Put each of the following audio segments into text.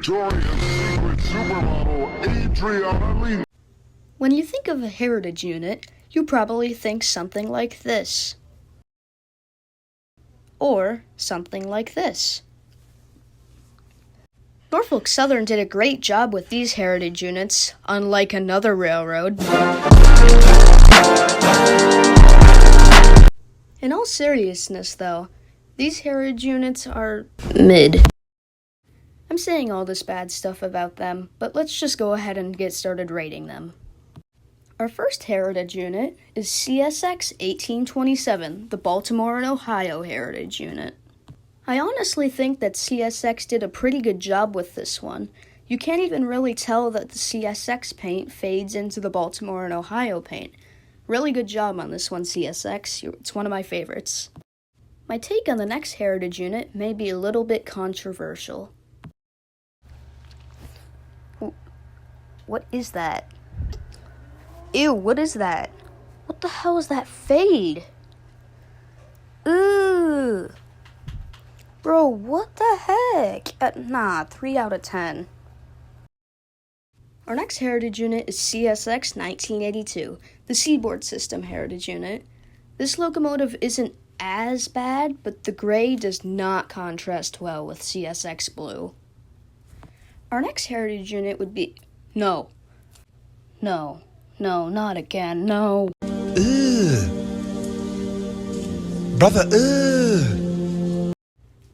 Victoria's Secret Supermodel Adriana Lima. When you think of a heritage unit, you probably think something like this. Or something like this. Norfolk Southern did a great job with these heritage units, unlike another railroad. In all seriousness, though, these heritage units are mid. I'm saying all this bad stuff about them, but let's just go ahead and get started rating them. Our first heritage unit is CSX 1827, the Baltimore and Ohio heritage unit. I honestly think that CSX did a pretty good job with this one. You can't even really tell that the CSX paint fades into the Baltimore and Ohio paint. Really good job on this one, CSX. It's one of my favorites. My take on the next heritage unit may be a little bit controversial. What is that? Ew, what is that? What the hell is that fade? Ooh. Bro, what the heck? Nah, 3 out of 10. Our next heritage unit is CSX 1982, the Seaboard System heritage unit. This locomotive isn't as bad, but the gray does not contrast well with CSX blue. Our next heritage unit would be... No, not again, no. Ugh. Brother, ugh.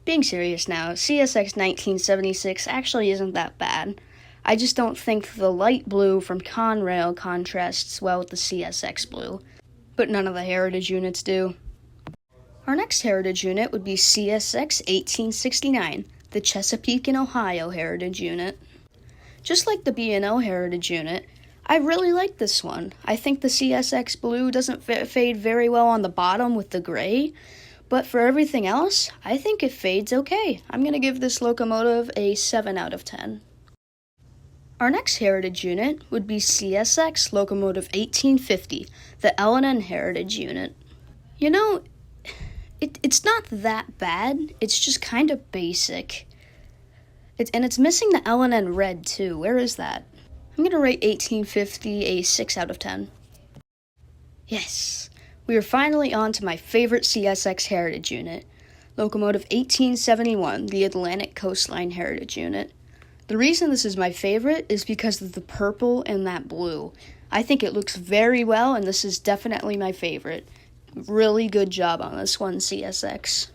Being serious now, CSX 1976 actually isn't that bad. I just don't think the light blue from Conrail contrasts well with the CSX blue, but none of the heritage units do. Our next heritage unit would be CSX 1869, the Chesapeake and Ohio heritage unit. Just like the B&O heritage unit, I really like this one. I think the CSX blue doesn't fade very well on the bottom with the gray, but for everything else, I think it fades okay. I'm going to give this locomotive a 7 out of 10. Our next heritage unit would be CSX Locomotive 1850, the L&N heritage unit. You know, it's not that bad, it's just kind of basic. It's missing the L&N red too. Where is that? I'm going to rate 1850 a 6 out of 10. Yes, we are finally on to my favorite CSX heritage unit, Locomotive 1871, the Atlantic Coastline heritage unit. The reason this is my favorite is because of the purple and that blue. I think it looks very well, and this is definitely my favorite. Really good job on this one, CSX.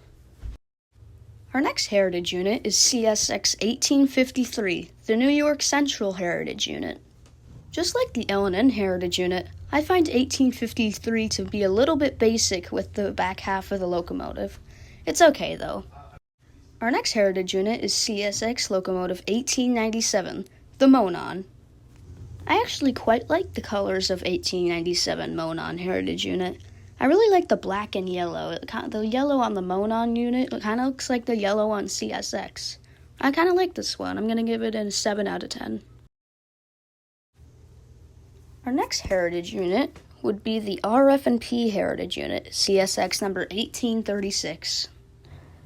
Our next heritage unit is CSX 1853, the New York Central heritage unit. Just like the L&N heritage unit, I find 1853 to be a little bit basic with the back half of the locomotive. It's okay though. Our next heritage unit is CSX Locomotive 1897, the Monon. I actually quite like the colors of 1897 Monon heritage unit. I really like the black and yellow. The yellow on the Monon unit kind of looks like the yellow on CSX. I kind of like this one. I'm going to give it a 7 out of 10. Our next heritage unit would be the RF&P heritage unit, CSX number 1836.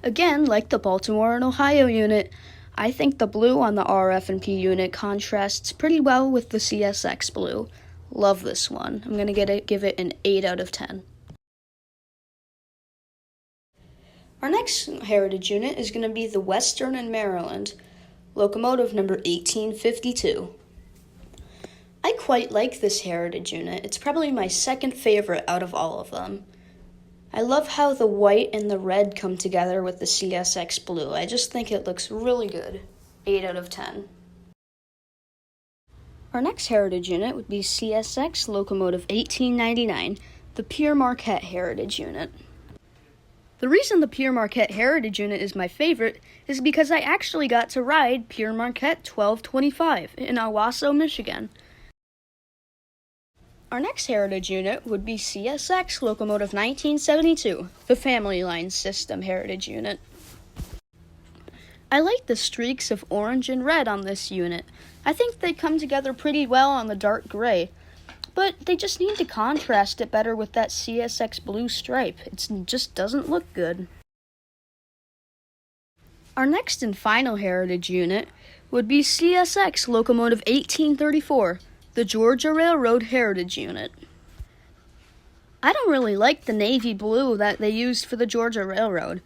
Again, like the Baltimore and Ohio unit, I think the blue on the RF&P unit contrasts pretty well with the CSX blue. Love this one. I'm going to give it an 8 out of 10. Our next heritage unit is going to be the Western and Maryland, locomotive number 1852. I quite like this heritage unit. It's probably my second favorite out of all of them. I love how the white and the red come together with the CSX blue. I just think it looks really good. 8 out of 10. Our next heritage unit would be CSX Locomotive 1899, the Pierre Marquette heritage unit. The reason the Pierre Marquette heritage unit is my favorite is because I actually got to ride Pierre Marquette 1225 in Owasso, Michigan. Our next heritage unit would be CSX Locomotive 1972, the Family Line System heritage unit. I like the streaks of orange and red on this unit. I think they come together pretty well on the dark gray, but they just need to contrast it better with that CSX blue stripe. It just doesn't look good. Our next and final heritage unit would be CSX Locomotive 1834, the Georgia Railroad Heritage Unit. I don't really like the navy blue that they used for the Georgia Railroad.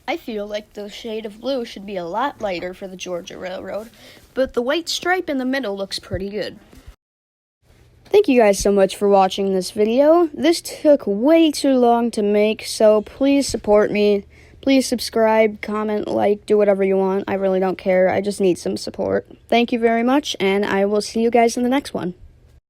I feel like the shade of blue should be a lot lighter for the Georgia Railroad, but the white stripe in the middle looks pretty good. Thank you guys so much for watching this video. This took way too long to make, so please support me. Please subscribe, comment, like, do whatever you want. I really don't care. I just need some support. Thank you very much, and I will see you guys in the next one.